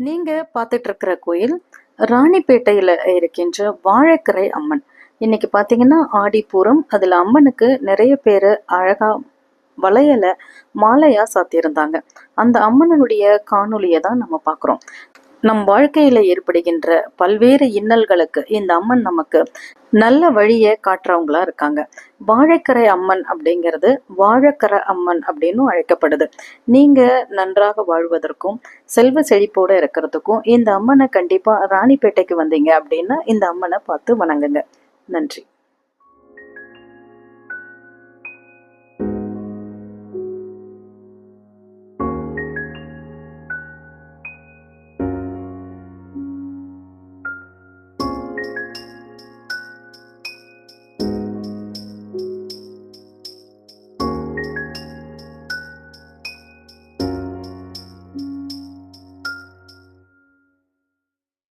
நீங்க பார்த்துட்டு இருக்கிற கோயில் ராணிப்பேட்டையில இருக்கின்ற வாழைக்கரை அம்மன். இன்னைக்கு பார்த்தீங்கன்னா ஆடிப்பூரம். அதுல அம்மனுக்கு நிறைய பேர் அழகா வளையல மாலையா சாத்தியிருந்தாங்க. அந்த அம்மனுடைய காணொளியை தான் நம்ம பார்க்குறோம். நம் வாழ்க்கையில ஏற்படுகின்ற பல்வேறு இன்னல்களுக்கு இந்த அம்மன் நமக்கு நல்ல வழியை காட்டுறவங்களா இருக்காங்க. வாழைக்கரை அம்மன் அப்படிங்கிறது வாழைக்கரை அம்மன் அப்படின்னு அழைக்கப்படுது. நீங்க நன்றாக வாழ்வதற்கும் செல்வ செழிப்போட இருக்கிறதுக்கும் இந்த அம்மனை கண்டிப்பா ராணிப்பேட்டைக்கு வந்தீங்க அப்படின்னா இந்த அம்மனை பார்த்து வணங்குங்க. நன்றி.